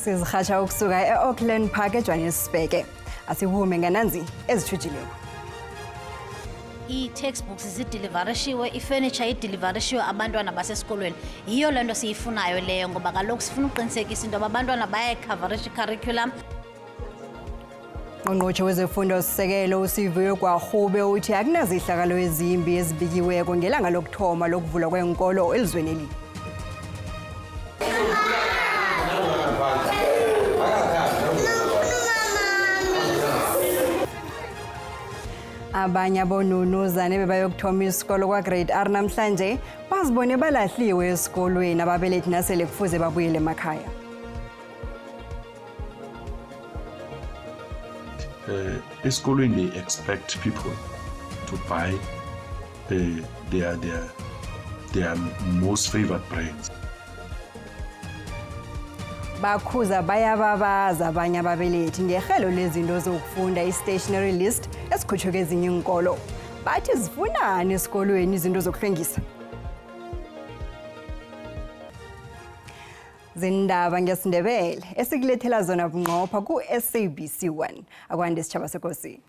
Sizirhatsha ukusuka e-Auckland Park eJohannesburg. Asivume ngananzi ezithuthileyo. I-textbooks zideliverishiwe, i-furniture ideliverishiwe abantwana basesikolweni. Yiyo le nto siyifunayo leyo ngoba kaloku sifuna uqinisekisa into abantwana bayayicoverisha i-curriculum. Ungqongqotjhe wezefundo sisekelo uSiviwe Gwarhube uthi akunazihlakalo ezimbi ezibikiweko ngelanga lokuthoma lokuvulwa kwenkolo elizweni. Abanye abonunuzane bebayokuthoma isikolo kwa-Grade R namhlanje bazibone balahliwe esikolweni ababelethi nasele kufuze babuyele emakhaya. Esikolweni they expect people to buy their most favored brands. Bakhuza bayababaza abanye ababelethi ngehelo lezinto zokufunda i-stationary list esikhutshwe kwezinye inkolo. Bathi zifunani esikolweni izinto zokuhlwengisa. Zindaba ngesindebele esikulethela zona bunqopha ku-SABC1 akwande sitshaba sekosi.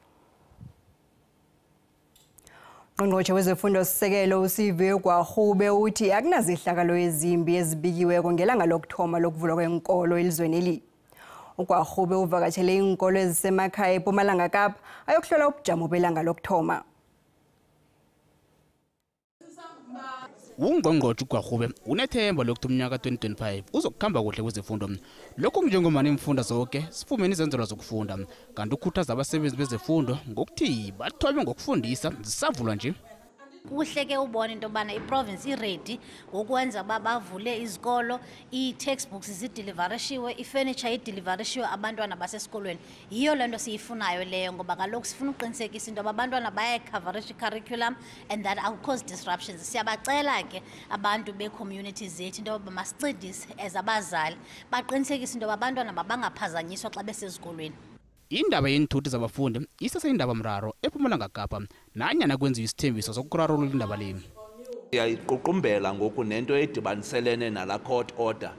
Ungqongqotjhe wezefundo sisekelo uSiviwe Gwarhube uthi akunazihlakalo ezimbi ezibikiweko ngelanga lokuthoma lokuvulwa kwenkolo elizweni. uGwarhube uvakatshele inkolo ezisemakhaya eMpumalanga Kapa ayokuhlola ubujamo belanga lokuthoma. Ungqongqotjhe uGwarhube unethemba lokuthi umnyaka 2025 uzokukhamba kuhle kwezefundo. Lokhu njengomani imfunda zonke sifumene izenzelwa zokufunda kanti ukhuthaza abasebenzi bezefundo ngokuthi bathome ngokufundisa zisavulwa nje. Kuhle ke ubona into bana iprovince iready ngokwenza bavule izikolo, i-textbooks zideliverishiwe, i-furniture ideliverishiwe abantwana basesikolweni. Yiyo le nto siyifunayo leyo ngoba kaloku sifuna uqinisekisa into abantwana bayayicoverisha i-curriculum and that will cause disruptions. Siyabacela ke abantu be-communities zethu into yoba masincedise as abazali baqinisekisa into abantwana bangaphazanyiswa xa besesikolweni. Indaba yenthuthi zabafundi iseseyindaba mraro eMpumalanga Kapa nanyana kwenziwa isithembiso sokurarulula indaba le. Siyayiququmbela ngoku nento edibaniselene nala court order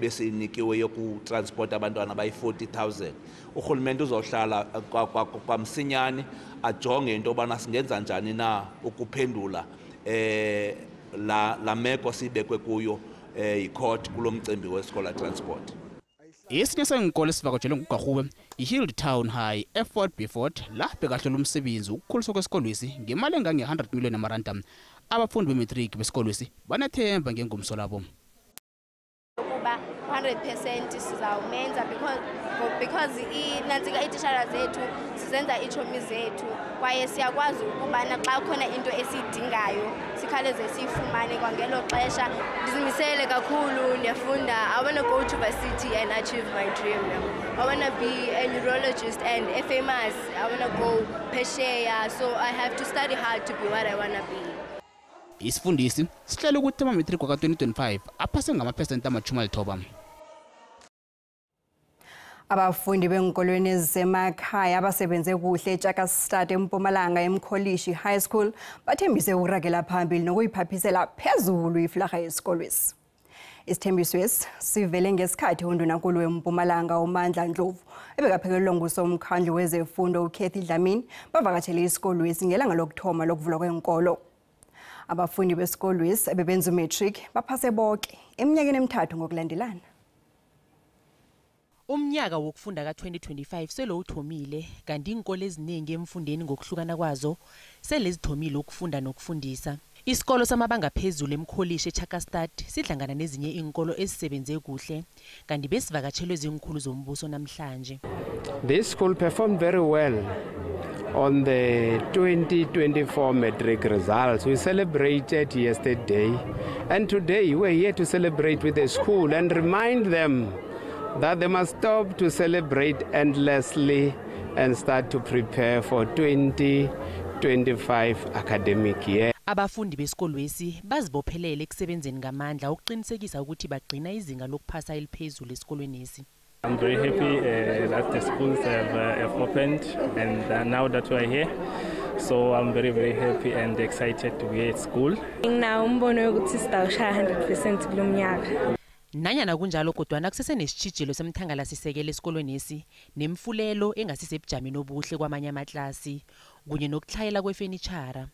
besinikiwe yokutransport abantwana bayi-40,000. Urhulumente uzohlala kwamsinyane ajonge into yobana singenza njani na ukuphendula la meko sibekwe kuyo yi-court kulo mcimbi weScholar Transport. Esinye senkolo esivakatshelwe nguGwarhube iHilltown High eFort Beaufort la bekahlola umsebenzi ukukhuliswa kwesikolwesi ngemali engange-100 million amaranda. Abafundi bematric besikolwesi banethemba ngengomso labo. Ukuba 100% sizawumenza because nantsika itishara zethu sizenza iitshomi zethu kwaye siyakwazi ukubana xa khona into esiyidingayo sikhaleze siyifumane kwangelo xesha. Ndizimisele kakhulu ndiyafunda. I want to go to varsity and achieve my dream now. I want to be a neurologist and famous. I want to go phesheya, so I have to study hard to be what I want to be. Isifundisi sihlela ukuthi amametric ka-2025 aphase ngamaphesenti ama-90. Abafundi benkolweni ezisemakhaya abasebenze kuhle eJakastad eMpumalanga eMkholishi High School bathembise ukuragela phambili nokuyiphaphisela phezulu iflaga yesikolwesi. Isithembiswesi sivele ngesikhathi undunankulu weMpumalanga uMandla Ndlovu ebekaphekelelwa ngusomkhandlu wezefundo uKathy Dlamini bavakatshele isikolwesi ngelanga lokuthoma lokuvulwa kwenkolo. Abafundi besikolwesi ebebenza umatric baphase bonke eminyakeni emithathu ngokulandelana. Umnyaka wokufunda ka-2025 selo uthomile kanti inkolo eziningi emfundeni ngokuhlukana kwazo sele zithomile ukufunda nokufundisa. Isikolo samabanga phezulu eMkholishi eJakastad sidlangana nezinye inkolo ezisebenze kuhle kanti besivakatshelwe zinkhulu zombuso namhlanje. This school performed very well on the 2024 matric results. We celebrated yesterday and today we're here to celebrate with the school and remind them that they must stop to celebrate endlessly and start to prepare for 2025 academic year. Abafundi besikolwesi bazibophelele ekusebenzeni ngamandla ukuqinisekisa ukuthi bagcina izinga lokuphasa eliphezulu esikolweni esi. I'm very happy that the schools have opened and now that we are here. So I'm very, very happy and excited to be at school. Now, umbono ukuthi sizawushaya 100% kulo mnyaka. Nanyana kunjalo kodwana kusese nesitshijilo semthangalasisekelo esikolweni esi nemfulelo engasisebujameni obuhle kwamanye amaklasi kunye nokuhlayela kwefenitshara.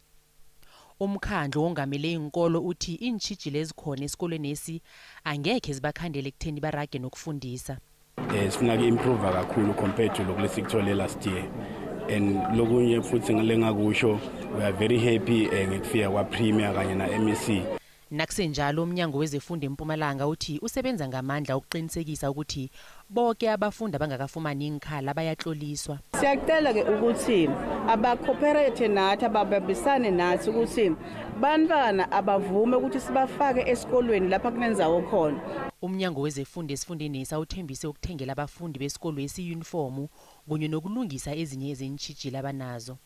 Umkhandlu ongamele inkolo uthi iintshijilo ezikhona esikolweni esi angekhe zibakhandele ekutheni barage nokufundisa. Sifuna improve kakhulu compared to lokho lesikuthola last year. And lokunye futhi ngilengakusho we are very happy ngekufika kwa Premier kanye na MEC. Nakusenjalo umnyango wezefundo eMpumalanga uthi usebenza ngamandla ukuqinisekisa ukuthi bonke abafundi abangakafumani inkhala bayatloliswa. Siyacela ke ukuthi abacooperate nathi ababambisane nathi ukuthi bantwana abavume ukuthi sibafake esikolweni lapha kunenzawo khona. Umnyango wezefundo esifundeni sawuthembise ukuthengela abafundi besikolo esi-uniform kunye nokulungisa ezinye ezentshijilo abanazo.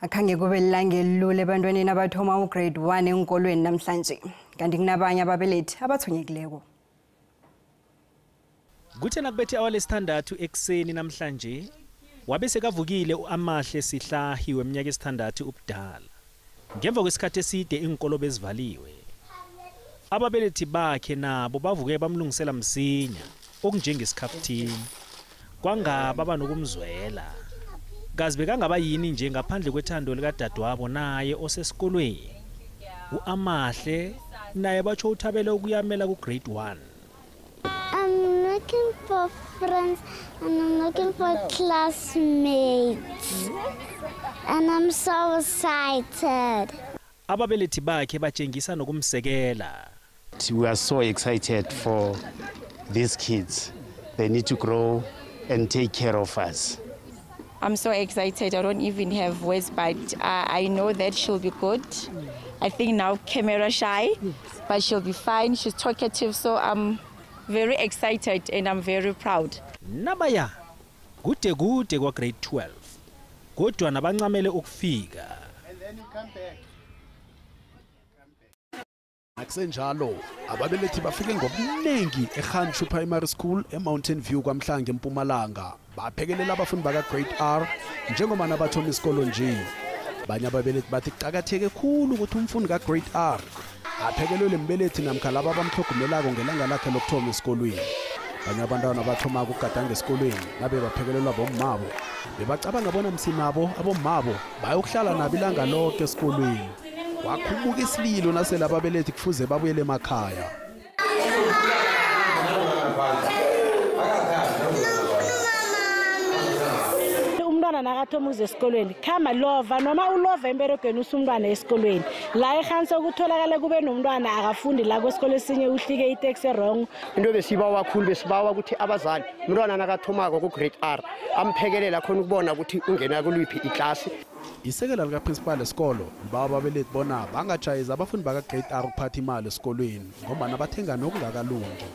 Akhange kube lilange elilula ebantwaneni abathoma ugrade 1 enkolweni namhlanje kanti kunabanye ababelethi abathonyekileko. Kuthena kubethe awalesithandathu ekseni namhlanje wabe sekavukile uAmahle Sihlahiwe eminyaka esithandathu ubudala. Ngemva kwesikhathi eside inkolo bezivaliwe. Ababelethi bakhe nabo bavuke bamlungisela msinya okunjengesikhaftini. Kwangaba banokumzwela. Kazi bekangaba yini nje ngaphandle kwethando likadadewabo naye osesikolweni. uAmahle naye batsho uthabele ukuyamela ku grade 1. I'm looking for friends and I'm looking for classmates. And I'm so excited. Ababelethi bakhe batshengisa nokumsekela. We are so excited for these kids. They need to grow and take care of us. I'm so excited. I don't even have words, but I know that she'll be good. I think now camera shy, but she'll be fine. She's talkative, so I'm very excited and I'm very proud. Nabaya kude kwa grade 12. Kodwa nabancamele ukufika. Akusenjalo ababelethi bafike ngobuningi eGanshu Primary School eMountain View kwaMhlanga eMpumalanga baphekelela abafundi baka grade R njengoba nabathoma isikolo nje. Banye ababelethi bathi kuqakatheke kakhulu ukuthi umfundi ka grade R aphekelele imbelethi namkha laba abamhlogomelako ngelanga lakhe lokuthoma esikolweni. Banye abantwana bathoma ukugadanga esikolweni nabe baphekelelwa bommabo bebacabanga bona msinabo abommabo bayokuhlala nabo ilanga lonke esikolweni. Wakhumuka isililo nasela ababelethi kufuze babuyele emakhaya. Umntwana nakathoma uze esikolweni khama lova noma ulova emberegweni usumntwana esikolweni la eGansho ukutholakala kube nomntwana akafundi la kwesikole esinye uhlike itaxi wrong. Into besibawa kakhulu besibawa ukuthi abazali umntwana nakathomako ku grade R amphekelela khona ukubona ukuthi ungena kuliphi iklasi. Isekela lika principal esikolo liba ababelethi bona bangajayeza abafundi baka grade R ukuphatha imali esikolweni ngoba nabathenga nokungakalungi.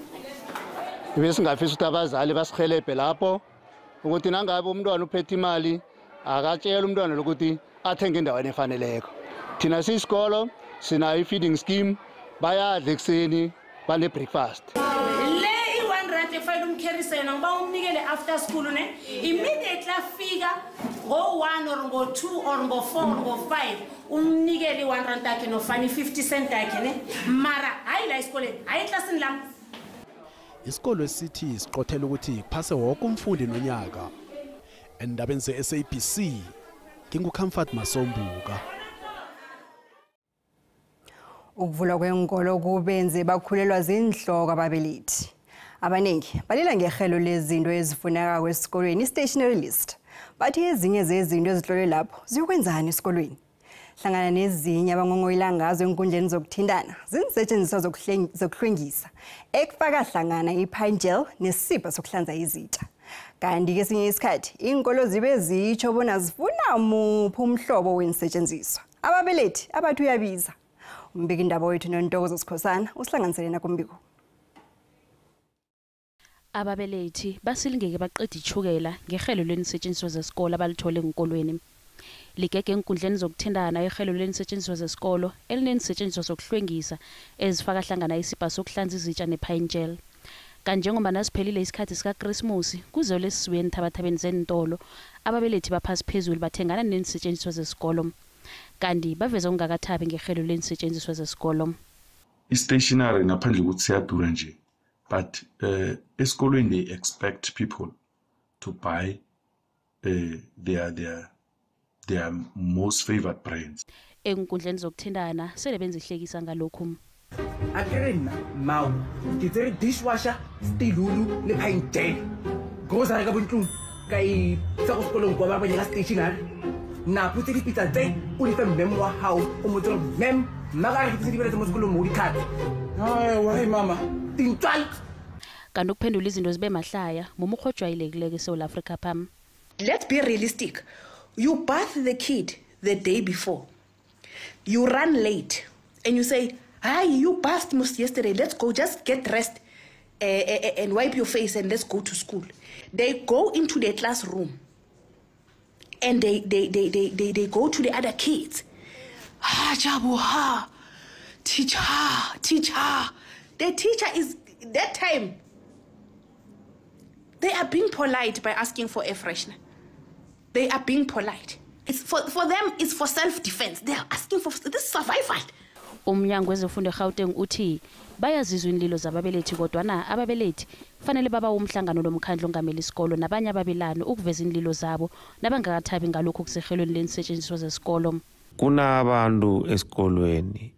Besingafisa ukuthi abazali basihelebhe lapho ukuthi nangabe umntwana uphethe imali akatshela umntwana lokuthi athenge endaweni efaneleko. Thina siyisikolo sinayo feeding scheme bayadla ekseni bane breakfast. Umkherisena ngoba umnikele after school ne immediately afika ngo1 or ngo2 or ngo4 or ngo5 umnikele 1 rand yakhe nofani 50 cent yakhe ne mara hayi la esikoleni hayi classini lam. Isikolo esithi siqothela ukuthi kuphase wonke umfundi nonyaka. Endabeni ze-SABC nginguComfort Masombuka. Ukuvulwa kwenkolo kubenze bakhulelwa zinhloko ababelethi. Abaningi balila ngehelo lezinto ezifuneka kwesikolweni i-stationery list. Bathi ezinye zezinto ezihlolwe lapho ziyokwenzani esikolweni. Hlangana nezinye abangongoyila ngazo enkundleni zokuthindana zinsetshenziswa zokuhlwengisa ekufaka hlangana i-pine gel nesipha sokuhlanza izitsha. Kanti kesinye isikhathi inkolo zibe zitsho bona zifuna muphi umhlobo wensetshenziswa. Ababelethi abathi uyabiza. Umbiki indaba wethu noNtokozo Sikhosana usihlanganisele nakumbiko. Ababelethi basilingeke baqeda ichukela ngehelo lenisetshenziswa zesikole abalithole enkolweni. Ligege enkundleni zokuthindana ehelo lenisetshenziswa zesikolo elinenisetshenziswa zokuhlwengisa ezifaka hlangana isipha sokuhlanza izitsha nepine gel. Kanjengoba nasiphelile isikhathi sika Christmas kuzo lesizweni thabathabeni zentolo ababelethi baphasi phezulu bathengana nenisetshenziswa zesikolo. Kanti baveza ungakathabi ngehelo lenisetshenziswa zesikolo. stationary ngaphandle ukuthi siyadura nje, but esikolweni they expect people to buy their most favorite brands. Enkundleni zokuthindana sele benza ihlekisa ngalokhu. Akerena mau ke tsere dishwasher stilulu le paint gel grocery ka bontlong ka e tsa go sekolong kwa ba banyela stationary na putse dipitsa tse o di fa mmem wa hao o mo tsere mmem magare ke tse di beletse mo sekolong mo di khadi why mama tintswal kanti ukuphendula izinto zibe mahlaya mumukho ojwayelekileke eSouth Africa pham. Let's be realistic. You bath the kid the day before. You run late and you say, "Hi, you bathed most yesterday. Let's go, just get dressed and wipe your face and let's go to school." They go into their classroom and they go to the other kids. Jabu, teacher. The teacher is that time. They are being polite by asking for a freshener. They are being polite. It's for them, it's for self-defense. They are asking for this survival. Umnyango wezefundo eGauteng uthi bayazizwa inlilo zababelethi kodwa na ababelethi kufanele baba umhlangano lomkhandlo ongamela isikolo nabanye ababelani ukuveza inlilo zabo nabangakathabi ngalokho kusehelweni lenisetshenziswa zesikolo. Kunabantu esikolweni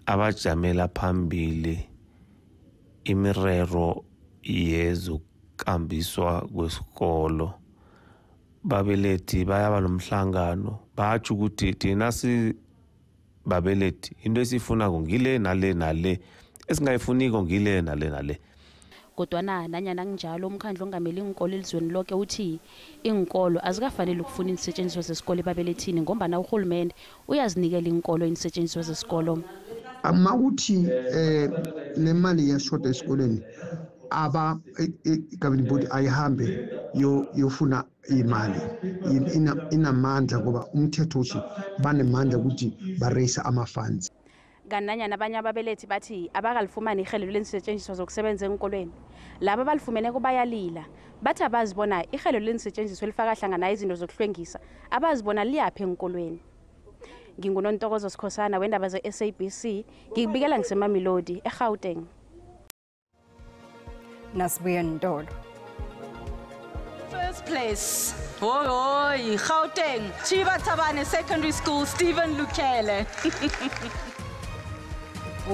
abajamela phambili imirero yezokambiswa kwesikolo. Babelethi bayaba nomhlangano batsho ukuthi thina si babelethi into esifuna ngile nale esingayifuniko ngile nale. Kodwa nanyana kunjalo umkhandlo ongamela inkolo elizweni lonke uthi inkolo azikafanele ukufuna insetshenziswa zesikole babelethini ngoba uhulumende uyazinikela inkolo insetshenziswa zesikolo. Amakuthi le mali yashota esikoleni aba governing body ayihambe yofuna imali inamandla ngoba umthetho uthi banemandla ukuthi ba-raise ama-funds. Kananya nabanye ababelethi bathi abakalifumani ihelelo lenisetshenziswa zokusebenza enkolweni. Laba abalifumene kubayalila bathi abazibona ihelelo lenisetshenziswa elifaka hlangana izinto zokuhlwengisa abazibona liyaphi enkolweni. Ngingunontokozo Sikhosana wendaba ze-SABC ngikubikela ngiseMamelodi eGauteng. Nasibuya Ntolo. First place. Gauteng. Chiba Tabane Secondary School, Stephen Lukele.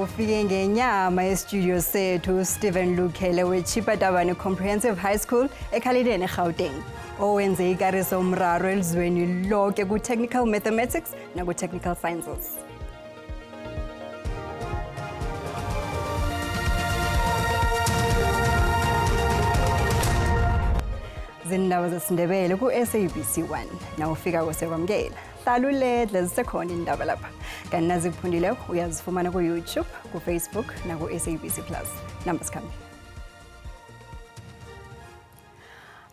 Ufike ngenyama estudio sethu Stephen Lukele weChiba Tabane Comprehensive High School eKhalideni eGauteng. Owenze ikariso umraro elizweni lonke ku-technical mathematics naku-technical sciences. Zindaba zesindebele ku-SABC 1 nawufika kusekwamkela hlalule zisekhona indaba lapha kanti nazikuphundileko uyazifumana ku-YouTube, ku-Facebook naku-SABC Plus. Nambasikhambi.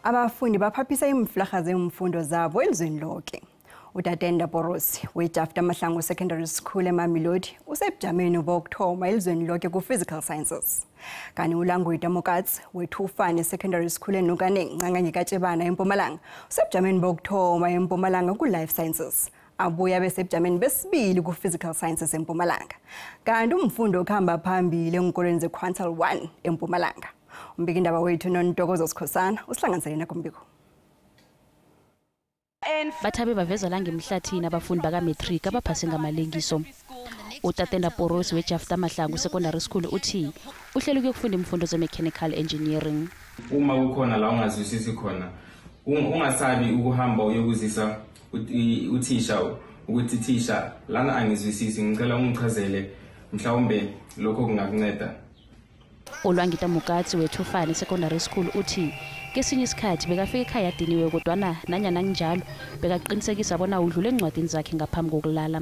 Abafundi baphaphisa imflaha zemfundo zabo elizweni lonke. Utatenda Borosi weJafta Mahlangu Secondary School eMamelodi usebujameni bokuthoma elizweni lonke ku-physical sciences. Kanti uLangwida Mokatsi weThufane Secondary School eNukaneng Ncankanye kaTshebana eMpumalanga usebujameni bokuthoma eMpumalanga ku-life sciences. Abuya besebujameni besibili ku-physical sciences eMpumalanga. Kanti umfundo okuhamba phambili enkolweni ze-Quintile 1 eMpumalanga. Umbikindaba wethu Nontokozo Sikhosana usihlanganisele nakumbiko. Bathabe baveza la ngemhlathini abafundi baka-matric abaphase ngamalengiso. Utatenda Borosi weJafta Mahlangu Secondary School uthi uhlelo ukufunda imfundo ze-mechanical engineering. Uma ukhona la ungazwisisi khona ungasabi ukuhamba uyokuzisa uthisha ukuthi thisha lana angizwisisi ngicela ungichazele mhlawumbe lokho kungakunceda. Olwangita Mokatsi weThufane Secondary School uthi kesinye isikhathi bekafika ekhaya adiniwe kodwa nanyana kunjalo bekaqinisekisa bona udlule encwadini zakhe ngaphambi kokulala.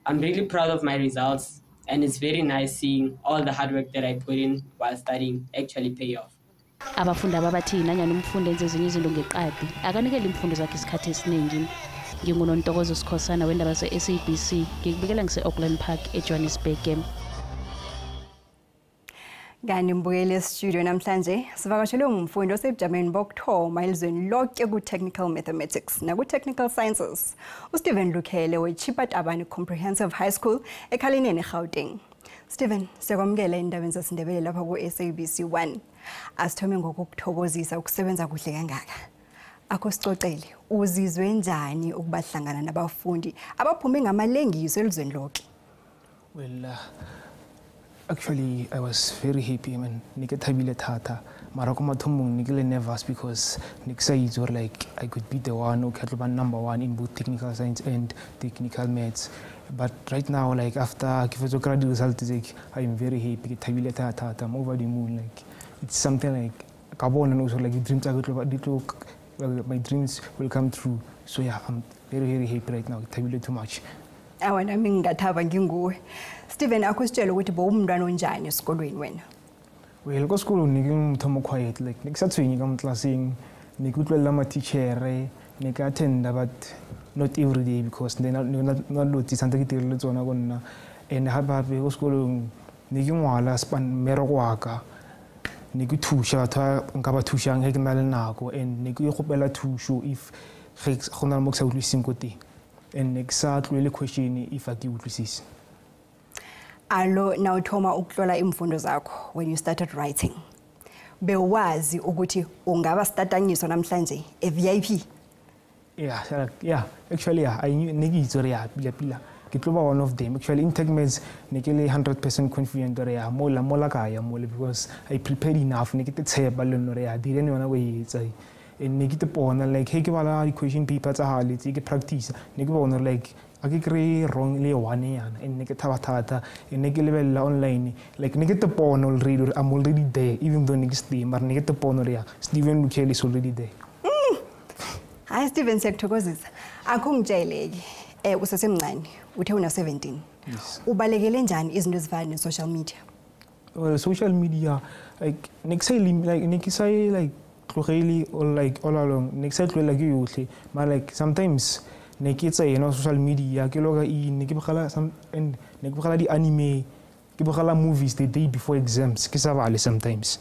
I'm really proud of my results and it's very nice seeing all the hard work that I put in while studying actually pay off. Abafundi ababathi nanyana umfundi enze ezinye izinto ngeqadi akanikele imfundo zakhe isikhathi esiningi. Ngingunontokozo Sikhosana wendaba ze-SABC ngikubikela ngise-Auckland Park eJohannesburg. Kanti mbukele studio namhlanje sivakashele umfundi osebujameni bokuthoma elizweni lonke ku-technical mathematics naku-technical sciences uStephen Lukele weChiba Tabane Comprehensive High School eKhalideni eGauteng. Stephen, siyakwamukela endabeni zaSindebele lapha ku-SABC 1. Asithome ngokukuthokozisa ukusebenza kuhle kangaka. Akho sicocele, uzizwe njani ukubahlangana nabafundi abaphume ngamalengiso elizweni lonke? Well, actually, I was very happy. I mean, nikethabile thata. Mara ko mathomong nikele nervous because niksayizo like I could be the one who can be number 1 in both technical science and technical maths. But right now, like after grad result, like I'm very happy. Nikethabile thata. I'm over the moon. Like it's something like carbon and also like dreams are good. My dreams will come true. So yeah, I'm very happy right now. Nikethabile too much. Awana mingathaba nginguwe. Stephen, akusitshela ukuthi bowumntwana onjani esikolweni wena? Well, ko school ngikimthomo quiet like ngisathwenyi kamclassing, nikutlela ama teacher, nikathenda but not every day because then not notice anta kitirele tsona konna and hababe ko school nikingwala span mero kwaka. Nikuthusha batho nka ba thushang he ke na le nako and nikugopela thusho if gona mo ksa utlwising ko teng. And exactly the question if I give utlwisisa. Alo now thoma ukutlola imfundo zakho when you started writing. Bewazi ukuthi ungaba startangiso namhlanje a VIP? Yeah, actually yeah, I knew nigizore ya pila. Kitloba one of them. Actually in TechMeds nikele 100% confident ya mola kaya mola because I prepared enough nikete tseba leno ya dire ne wana we tsai. And nikite pona like hey ke bala equation paper tsa hale tse ke practice ne ke bona like a ke kry wrong le one yana and ne ke thata and ne ke lebella online like ne ke te pona already I'm already there even though ne ke steam but ne ke te pona ya Stephen Lukheli is already there. Hi Stephen, siyakuthokozisa. Akungitsheleke usesemncane uthe una 17. Yes. Ubalekele njani izinto ezifana ne-social media? Well, social media like next say like really or like all along next like you but like sometimes nekitsa social media ke loga nekibagala some and nekibagala di anime ke bogala movies the day before exams ke sa bale sometimes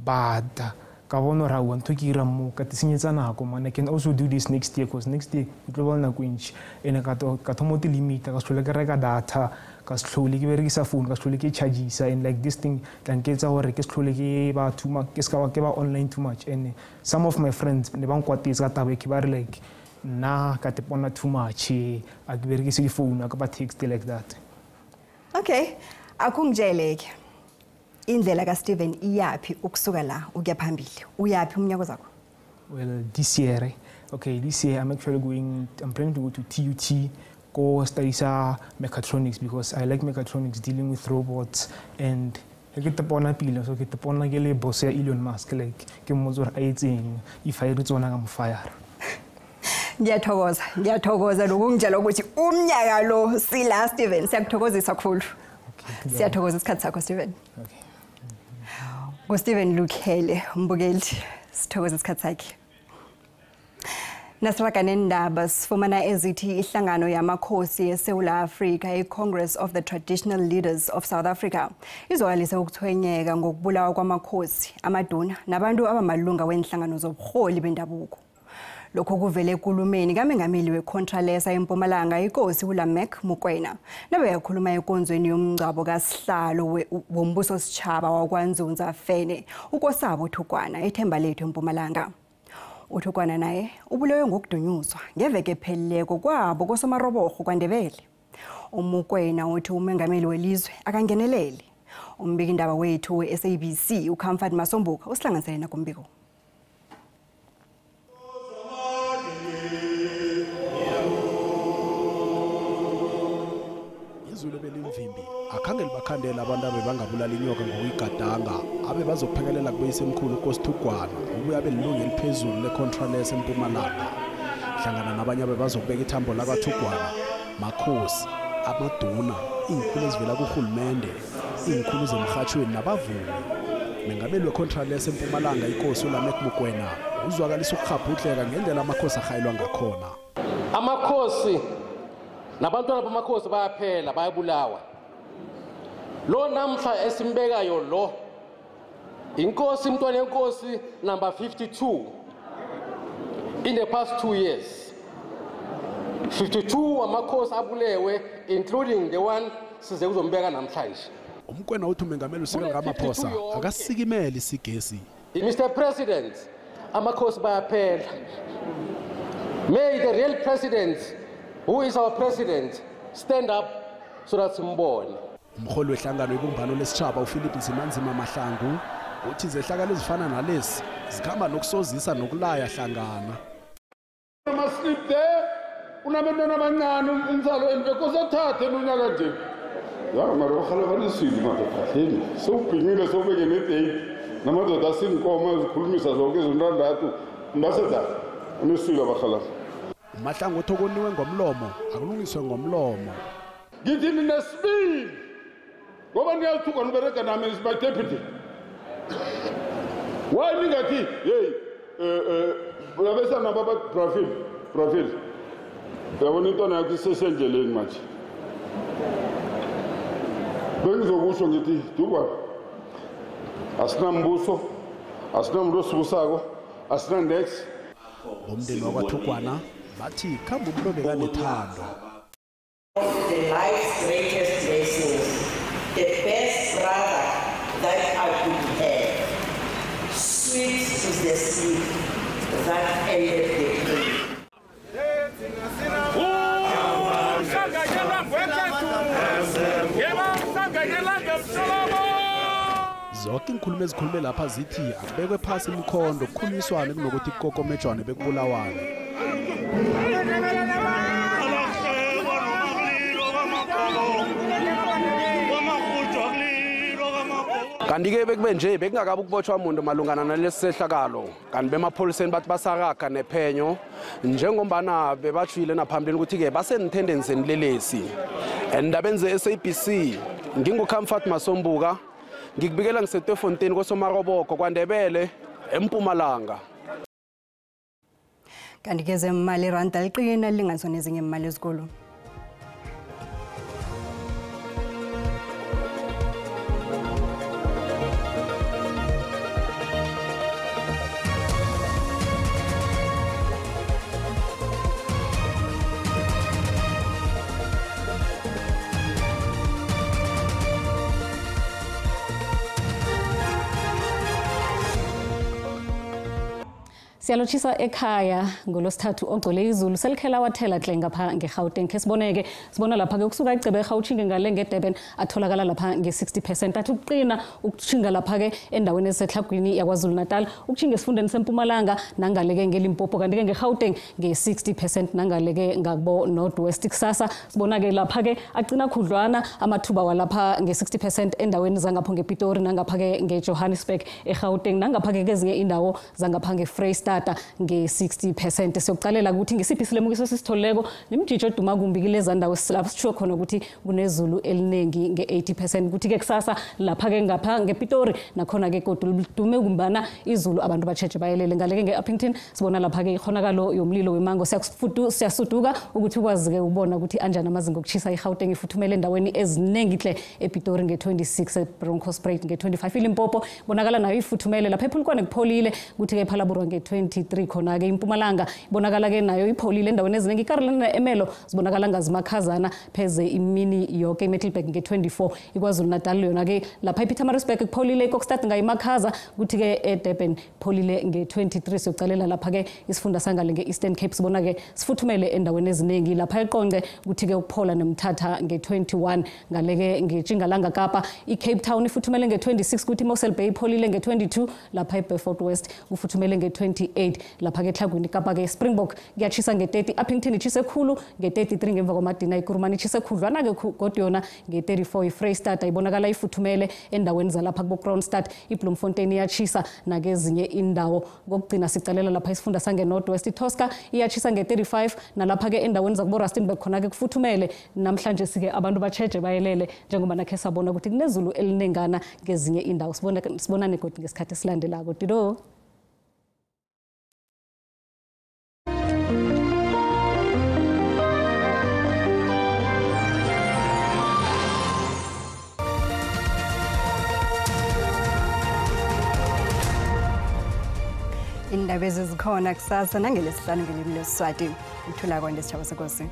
but ka bona ra want to kira mo ka tsinyetsa nako man I can also do this next year because next year global na kwinch ene ka thomo ti limit ka shlole ka reka data ka slowly ke berekisa phone ka slowly ke charges and like this thing can get our ke slowly ke ba too much ke ska ke ba online too much and some of my friends ne bang kwatisa ka tabe ke ba like na ka te pona too much a ke berekisa di phone ka ba text like that. Okay, akungitsheleke indlela ka Stephen iyapi ukusuka la ukuya phambili uyapi umnyaka zakho? Well, this year I'm actually I'm planning to go to TUT go study mechatronics because I like mechatronics dealing with robots and I get the pona pila so get the pona ke le boss ya Elon Musk like ke mozora a etseng if I ritsona ka mfire. Ngiyathokoza lokungitshela ukuthi umnyaka lo sila Stephen siyakuthokozisa kakhulu. Siyathokoza isikhathi sakho Stephen. Okay. Stephen Lukheli mbukeli sithokoza isikhathi sakhe. Nasiraga nendaba sifumana ezithi ihlangano yamakhosi eSouth Africa iCongress of the Traditional Leaders of South Africa izoyalisa ukuthwenyeka ngokubulawa kwamakhosi amaduna nabantu abamalunga wenhlangano zobuholi bendabuko. Lokho kuvele ekulumeni kamengameli weContralesa eMpumalanga inkosi uLamek Mokoena nabe yakhuluma enkonzweni yomngcwabo kaSihlalo wombuso sitshaba wakwaNzunza Fene ukosabo uThukwana ethemba lethu eMpumalanga. uThukwana naye ubulewe ngokudunyuzwa ngeveke epheleleko kwabo kosomaroborho kwaNdebele. Mokoena uthi umengameli welizwe akangenelele. Umbiki indaba wethu we-SABC uComfort Masombuka usihlanganisele nakumbiko. Izulu belimvimbi akhangeli bakhandela abantu abebangabulala inyoka ngokuyigadanga abe bazokuphekelela kubeyisemkhulu uKosithugwana ubuya belilungu eliphezulu leContralesa eMpumalanga hlangana nabanye abebazokubeka ithambo lakaThugwana makhosi amaduna izikhulu ezivela kuhulumende izikhulu zemhathweni nabavumi mengameli weContralesa eMpumalanga inkosi uLamek Mokoena uzwakalisa ukukhabhudleka ngendlela amakhosi ahayilwa ngakhona. Amakhosi nabantwana bamakhosi bayaphela bayabulawa. Lo namhla esimbekayo lo inkosi umntwana enkosi number 52 in the past 2 years. 52 amakhosi abulewe including the one size kuzombeka namhlanje. Umkwena uthi umengameli uSiril Ramaphosa akasikimeli isigesi. Mr. President, amakhosi bayaphela. May the real president, who is our president, stand up so that simbone. Umholi wehlangano yebumbano lesitshaba uPhilip Nzimanzima Mahlangu uthi izehlakalo ezifana nalezi zikhamba nokusozisa nokulaya hlangana. Maslip there unabantwana abancane umzalo enbekosi athathe unyaka nje. Ya mara bakhala baniswini madoda sewubhinyile sewubeke nedate namadoda asinkomo ezikhulumisa zonke izintandathu mbasetha uniswile bakhala. Mahlangu othokoniwe ngomlomo akulungiswe ngomlomo. Ngithi ninesibili ngoba ngiyathuka nibereka nami is my deputy. Why ningathi hey uyabesana baba Braville yabona intwana yakho isesendleleni manje. Bengizokusho ngithi duba asinambuso asinamuntu osibusako asina next. Umndeni wakwaThugwana bathi khamba umuntu bekanethando. The life's greatest blessings, the best brother that I could have. Sweet is the sleep that ended the pain. Zonke inkhulumo ezikhulume lapha zithi akubekwe phasi imikhondo kukhulunyiswane kunokuthi kukokomejwane bekubulawane. Kanti-ke bekube nje bekungakabi ukubotshwa umuntu malungana nalesi sehlakalo kanti bemapholiseni bathi basaraga nephenyo njengombana bebatshile naphambili ukuthi-ke basenithendeni zenilelesi endabeni ze-SABC nginguComfort Masombuka ngikubikela ngiseTefontein kosomaroboko kwaNdebele eMpumalanga. Kanti-ke zemali iranda liqina lilinganiswa nezinye imali ezikulu. Siyalochisa ekhaya ngolosithathu ogcwele izulu selikhela wathela hle ngapha ngeGauteng ke sibona lapha ke ukusuka eGcebe eGauteng ngale ngeDurban atholakala lapha nge60% athi ukuqina ukuchinga lapha ke endaweni esehlagwini yaKwaZulu Natal ukuchinga esifundeni seMpumalanga nangaleke ngeLimpopo kanti ke ngeGauteng nge60% nangaleke ngakubo Northwest kusasa sibona ke lapha ke aqina khudlwana amathuba walapha nge60% endaweni zangapha ngePitori nangapha ke ngeJohannesburg eGauteng nangapha ke kezinye indawo zangapha ngeFreystata nge60% siyoqalela ukuthi ngisiphi isilemukiso sisitholeko nemjijo eduma kumbi kilezi ndawo lapho sisho khona ukuthi kunezulu elinengi nge80% ukuthi ke kusasa lapha ke ngapha ngePitori nakhona ke kodwa lidume kumbana izulu abantu bacheche bayelele ngaleke ngeUppington sibona lapha ke ikhonakalo yomlilo wemango siyasuduka ukuthi ukwazi ke ubona ukuthi anjani amazinga okuchisa eGauteng ifuthumele endaweni eziningi hle ePitori nge26 eBroncosprate nge25 iLimpopo bonakala nayo ifuthumele lapha ephulukwane kupholile ukuthi ke phalaburwa nge23 khona ke iMpumalanga ibonakala ke nayo ipholile endaweni eziningi iCarolina Emelo zibonakala ngazimakhazana pheze imini yonke eMiddelburg nge24 iKwaZulu Natal yona ke lapha ePietermaritzburg kupholile iKokstad ngayimakhaza ukuthi ke eDurban pholile nge23 siyocalela lapha ke isifunda sangale ngeEastern Cape sibona ke sifuthumele endaweni eziningi lapha eQonce ukuthi ke ukuphola nemthatha nge21 ngaleke ngeTshingalanga Kapa iCape Town ifuthumele nge26 ukuthi iMossel Bay pholile nge22 lapha eBeaufort West ufuthumele nge28 lapha ke eTlhagwini Kapa ke Springbok kuyachisa nge30 Uppington ichise khulu nge33 ngemva kwamadina iKurumani ichise khudlwana ke kodwa nge34 iFreystata ibonakala ifuthumele endaweni zalapha kuBrownstad iBloemfontein iyachisa nakezinye indawo kokugcina sicalela lapha isifunda sange Northwest iTosca iyachisa nge35 nalapha ke endaweni zakubo Rustenburg khona ke kufuthumele namhlanje sike abantu bacheche bayelele njengoba nakhe sabona ukuthi kunezulu elinengana ngezinye indawo sibona negodi ngesikhathi esilandelako Dido. Indaba ezikhona kusasa nangelesihlanu ngelimi leSiswati uthula kwande sitshaba sekosi.